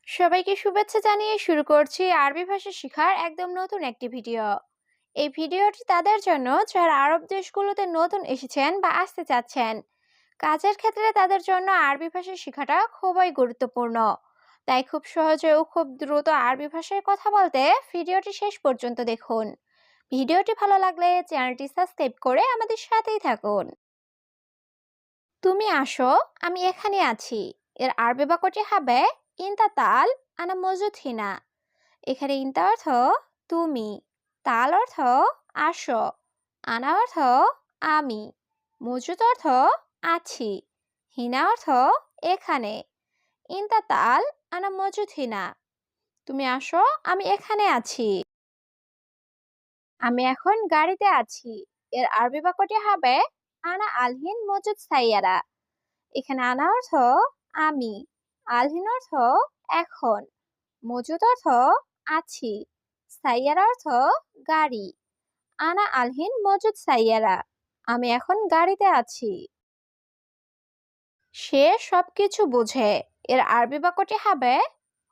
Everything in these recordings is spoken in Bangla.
সবাইকে শুভেচ্ছা জানিয়ে শুরু করছি আরবি ভাষা শেখার একদম নতুন একটি ভিডিও। এই ভিডিওটি তাদের জন্য যারা আরব দেশগুলোতে নতুন এসেছেন বা আসতে চাচ্ছেন। কাজের ক্ষেত্রে তাদের জন্য আরবি ভাষা শেখাটা খুবই গুরুত্বপূর্ণ। তাই খুব সহজে ও খুব দ্রুত আরবি ভাষায় কথা বলতে ভিডিওটি শেষ পর্যন্ত দেখুন। ভিডিওটি ভালো লাগলে চ্যানেলটি সাবস্ক্রাইব করে আমাদের সাথেই থাকুন। তুমি আসো, আমি এখানে আছি। এর আরবি বাক্যটি হবে ইনতা তাল আনা মজুদ হিনা। এখানে ইনতা অর্থ তুমি, তাল অর্থ আসো, আনা অর্থ আমি, মজুদ অর্থ আছি, হিনা অর্থ এখানে। ইনতা তাল আনা মজুদ হিনা। তুমি আসো, আমি এখানে আছি। আমি এখন গাড়িতে আছি। এর আরবি বাক্যটি হবে আনা আলহিন মজুদ সাইয়ারা। এখানে আনা অর্থ আমি, আলহিন অর্থ এখন, মজুদ অর্থ আছি, সাইয়ারা অর্থ গাড়ি। আনা আলহিন মজুদ সাইয়ারা। আমি এখন গাড়িতে আছি। সে সবকিছু বোঝে। এর আরবি বাক্যটি হবে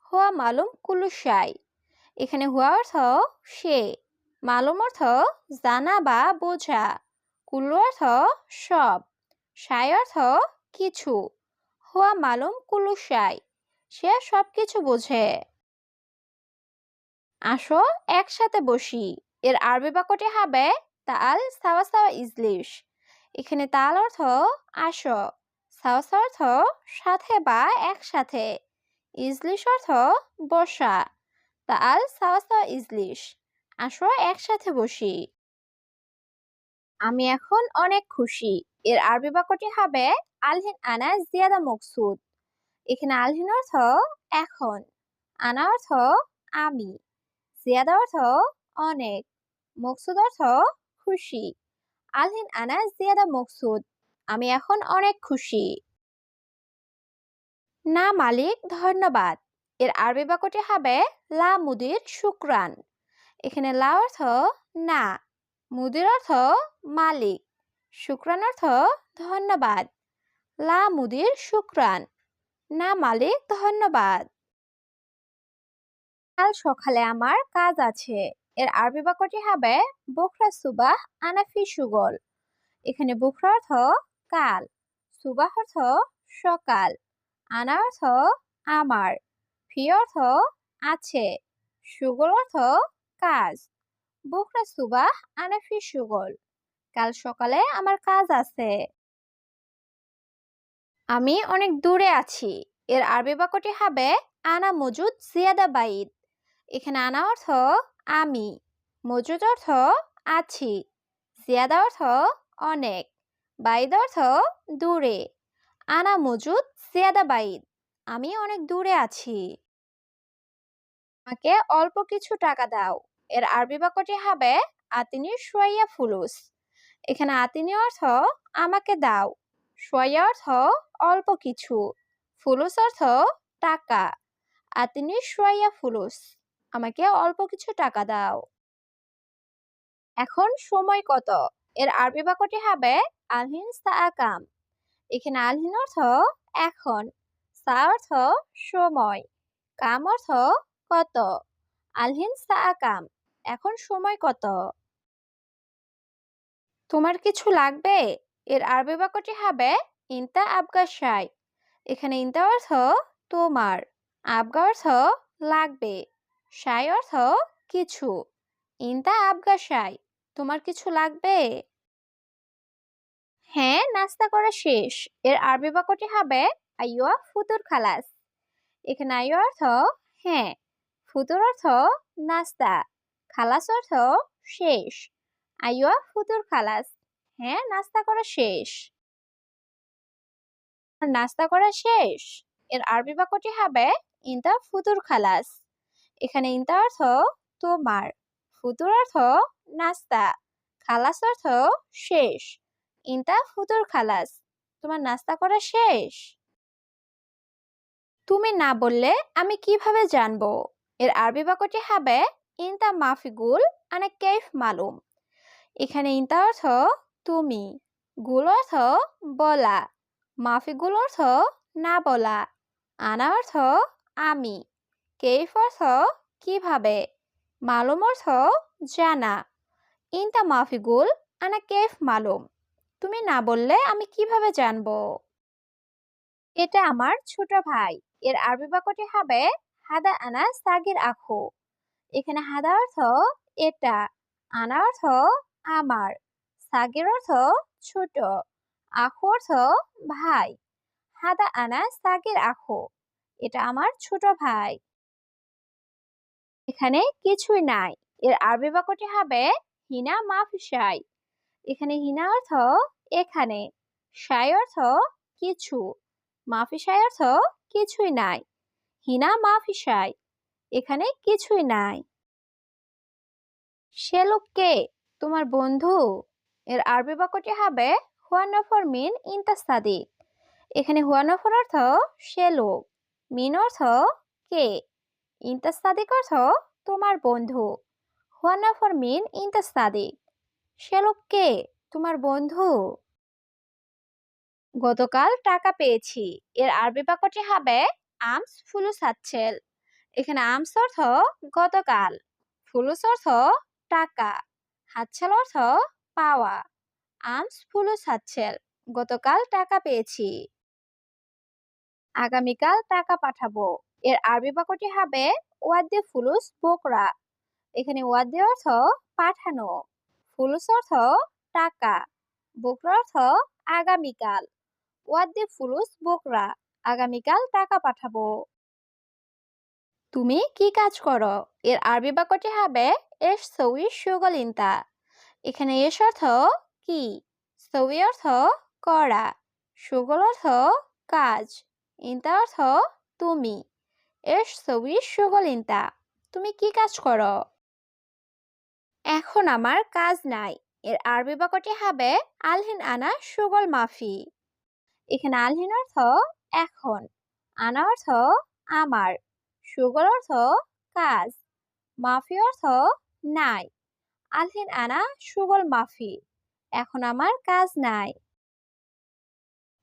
হুয়া মালুম কুল্লু শাই। এখানে হুয়া অর্থ সে, মালুম অর্থ জানা বা বোঝা, কুল্লু অর্থ সব, শাই অর্থ কিছু। হুয়া মালুম কুল্লু শাই। সে সবকিছু বোঝে। আসো একসাথে বসি। এর আরবি বাক্যটি হবে তাল সাওয়া সাওয়া ইজলিশ। এখানে তাল অর্থ আসো, সাওয়া সাওয়া অর্থ সাথে বা একসাথে, ইজলিশ অর্থ বসা। তাল সাওয়া সাওয়া ইজলিশ। আসো একসাথে বসি। আমি এখন অনেক খুশি। এর আরবি বাক্যটি হবে আলহিন আনা জিয়াদা মকসুদ। এখানে আলহিন অর্থ এখন, আনা অর্থ আমি, জিয়াদা অর্থ অনেক, মকসুদ অর্থ খুশি। আলহিন আনা জিয়াদা মকসুদ। আমি এখন অনেক খুশি। না মালিক ধন্যবাদ। এর আরবি বাক্যটি হবে লা মুদির শুকরান। এখানে লা অর্থ না, মুদির অর্থ মালিক, শুকরান অর্থ ধন্যবাদ। লা মুদির শুকরান। না মালিক ধন্যবাদ। কাল সকালে আমার কাজ আছে। এর আরবি বাক্যটি হবে বুকরা সুবাহ আনাফি সুগল। এখানে বুকরা অর্থ কাল, সুবাহ অর্থ সকাল, আনা অর্থ আমার, ফি অর্থ আছে, সুগল অর্থ কাজ। বুকরা সুবাহ আনাফি সুগল। কাল সকালে আমার কাজ আছে। আমি অনেক দূরে আছি। এর আরবি বাক্যটি হবে আনা মজুদ জিয়াদা বাইদ। এখানে আনা অর্থ আমি, মজুদ অর্থ আছি, জিয়াদা অর্থ অনেক, বাইদ অর্থ দূরে। আনা মজুদ জিয়াদা বাইদ। আমি অনেক দূরে আছি। আমাকে অল্প কিছু টাকা দাও। এর আরবি বাক্যটি হবে আতিনি শুয়াইয়া ফুলুস। এখানে আতিনি অর্থ আমাকে দাও, শুয়াইয়া অর্থ অল্প কিছু, ফুলুস অর্থ টাকা। আতিনি শুয়াইয়া ফুলুস। আমাকে অল্প কিছু টাকা দাও। এখন সময় কত? এর আরবি বাক্যটি হবে আলহিন সাআ কাম। এখানে আলহিন অর্থ এখন, সা অর্থ সময়, কাম অর্থ কত। আলহিন সাআ কাম। এখন সময় কত? তোমার কিছু লাগবে? এর আরবি বাক্যটি হবে ইনতা আবগা শাই। এখানে ইনতা অর্থ তোমার, আবগা অর্থ লাগবে, শাই অর্থ কিছু। ইনতা আবগা শাই। তোমার কিছু লাগবে? হ্যাঁ, নাস্তা করা শেষ। এর আরবি বাক্যটি হবে আইয়ুয়া ফুতুর খালাস। এখানে আইয়ুয়া অর্থ হ্যাঁ, ফুতুর অর্থ নাস্তা, খালাস অর্থ শেষ। আইয়ুয়া ফুতুর খালাস। হ্যাঁ, নাস্তা করা শেষ। আর নাস্তা করা শেষ। এর আরবি বাক্যটি হবে ইনতা ফুতুর খালাস। এখানে ইনতা অর্থ তোমার, ফুতুর অর্থ নাস্তা, খালাস অর্থ শেষ। ইনতা ফুতুর খালাস। তোমার নাস্তা করা শেষ। তুমি না বললে আমি কিভাবে জানবো? এর আরবি বাক্যটি হবে ইনতা মাফিগুল আনা কেফ মালুম। এখানে ইনতা অর্থ তুমি, গুল অর্থ বলা, মাফিগুল অর্থ না বলা, আনা অর্থ আমি, কেইফ অর্থ কিভাবে, মালুম অর্থ জানা। ইনতা মাফি গুল আনা কেইফ মালুম, তুমি না বললে আমি কিভাবে জানবো। এটা আমার ছোট ভাই। এর আরবি বাক্যটি হবে হাদা আনা সাগির আখু। এখানে হাদা অর্থ এটা, আনা অর্থ আমার, সাগির অর্থ ছোট, আখু অর্থ ভাই। হাদা আনা সাগির আখু, এটা আমার ছোট ভাই। এখানে কিছুই নাই। এর আরবি বাক্যটি হবে হিনা মাফি শাই। এখানে হিনা অর্থ এখানে, শাই অর্থ কিছু, মাফি শাই অর্থ কিছুই নাই। হিনা মাফি শাই, এখানে কিছুই নাই। সে লোক কে, তোমার বন্ধু। এর আরবি বাক্যটি হবে হুয়া নফর মিন ইনতা সাদিক। এখানে হুয়া নফর অর্থ সে লোক, মিন অর্থ কে, ইনতা সাদিক অর্থ তোমার বন্ধু। হুয়া নফর মিন ইনতা সাদিক, সে লোক কে, তোমার বন্ধু। গতকাল টাকা পেয়েছি। এর আরবি বাক্যটি হবে আমস ফুলুস হাতছেল। এখানে আমস অর্থ গতকাল, ফুলুস অর্থ টাকা, হাতছেল অর্থ পাওয়া। আমস ফুলুস হাতছেল, গতকাল টাকা পেয়েছি। আগামীকাল টাকা পাঠাবো। এর আরবি বাক্যটি হবে ওয়াদ্দে ফুলুস বোকরা। এখানে ওয়াদ্দে অর্থ পাঠানো, ফুলুস অর্থ টাকা, বোকরা অর্থ আগামীকাল। ওয়াদ্দে ফুলুস বোকরা, আগামীকাল টাকা পাঠাবো। তুমি কি কাজ করো। এর আরবি বাক্যটি হবে এস সউই শুগল ইনতা। এখানে এস অর্থ কি, সউই অর্থ করা, শুগল অর্থ কাজ, ইনতা অর্থ তুমি। এস সউই শুগল ইনতা, তুমি কি কাজ করো। এখন আমার কাজ নাই। এর আরবি বাক্যটি হবে আলহিন আনা শুগল মাফি। এখানে আলহিন অর্থ এখন, আনা অর্থ আমার, শুগল অর্থ কাজ, মাফি অর্থ নাই। আলহিন আনা শুগল মাফি, এখন আমার কাজ নাই।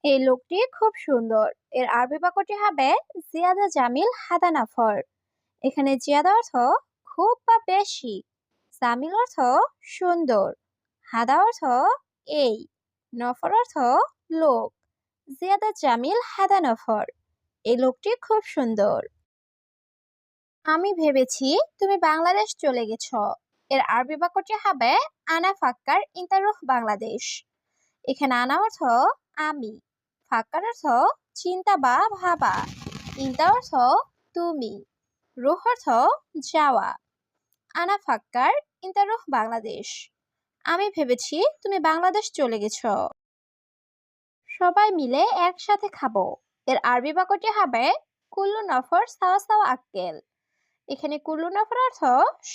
এই লোকটি খুব সুন্দর। এর আরবি বাক্যটি হবে জিয়াদা জামিল হাদা নাফর। এখানে জিয়াদা অর্থ খুব বা বেশি, জামিল অর্থ সুন্দর, হাদা অর্থ এই, নফর অর্থ লোক। জিয়াদা জামিল হাদা নফর, এই লোকটি খুব সুন্দর। আমি ভেবেছি তুমি বাংলাদেশ চলে গেছ। এর আরবি বাক্যটি হবে আনা ফাক্কার ইন্তারুহ বাংলাদেশ। এখানে আনা অর্থ আমি, ফাক্কার অর্থ চিন্তা বা ভাবা, ইন্তা অর্থ তুমি, রুহ অর্থ যাওয়া। আনা ফাক্কার ইন্তারুহ বাংলাদেশ, আমি ভেবেছি তুমি বাংলাদেশ চলে গেছ। সবাই মিলে একসাথে খাবো। এর আরবি বাক্যটি হবে কুল্লু নফর সাওয়া সাওয়া আক্কেল। এখানে কুল্লু নফর অর্থ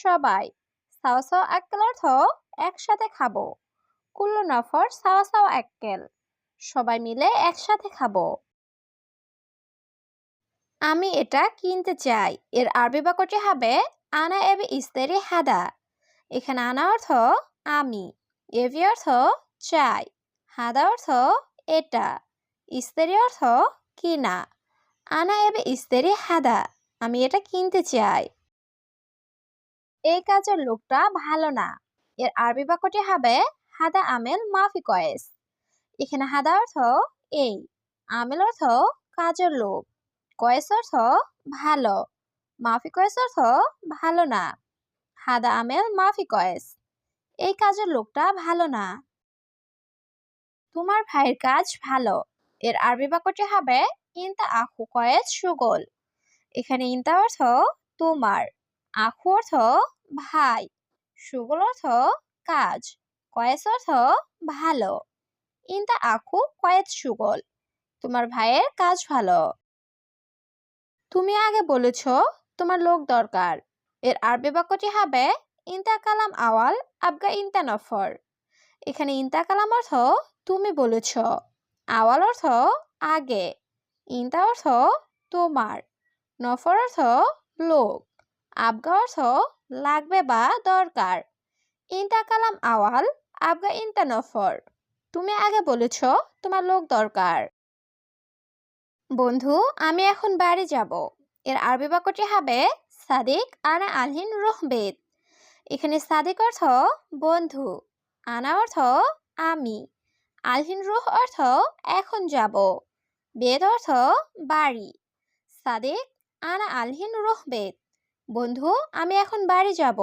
সবাই, সাওয়া সাওয়া আক্কেল অর্থ একসাথে খাবো। কুল্লু নফর সাওয়া সাওয়া আক্কেল, সবাই মিলে একসাথে খাবো। আমি এটা কিনতে চাই। এর আরবি বাক্যটি হবে আনা এবি ইস্তেরি হাদা। এখানে আনা অর্থ আমি, এবি অর্থ চাই, হাদা অর্থ এটা, ইস্তেরি অর্থ কিনা। আনা এবি ইস্তেরি হাদা, আমি এটা কিনতে চাই। এই কাজের লোকটা ভালো না। এর আরবি বাক্যটি হবে হাদা আমেল মাফি কয়েস। এখানে হাদা অর্থ এই, আমেল অর্থ কাজের লোক, কয়েস অর্থ ভালো, মাফি কয়েস অর্থ ভালো না। হাদা আমেল মাফি কয়েস, এই কাজের লোকটা ভালো না। তোমার ভাইয়ের কাজ ভালো। এর আরবি বাক্যটি হবে ইনতা আখু কয়েস সুগল। এখানে ইনতা অর্থ তোমার, আখু অর্থ ভাই, সুগল অর্থ কাজ, কয়েস অর্থ ভালো। ইনতা আখু কয়েস সুগল, তোমার ভাইয়ের কাজ ভালো। তুমি আগে বলেছ তোমার লোক দরকার। এর আরবি বাক্যটি হবে ইনতা কালাম আওয়াল আবগা ইনতা নফর। এখানে ইনতা কালাম অর্থ তুমি বলেছ, আওয়াল অর্থ আগে, ইনতা অর্থ তোমার, নফর অর্থ লোক, আবগা অর্থ লাগবে বা দরকার। ইনতা কালাম আওয়াল আবগা ইনতা নফর, তুমি আগে বলেছ তোমার লোক দরকার। বন্ধু, আমি এখন বাড়ি যাব। এর আরবি বাক্যটি হবে সাদিক আনা আলহিন রুহ বেত। এখানে সাদিক অর্থ বন্ধু, আনা অর্থ আমি, আলহিন রুহ অর্থ এখন যাব, বেত অর্থ বাড়ি। সাদিক আনা আলহিন রুহ বেত, বন্ধু আমি এখন বাড়ি যাব।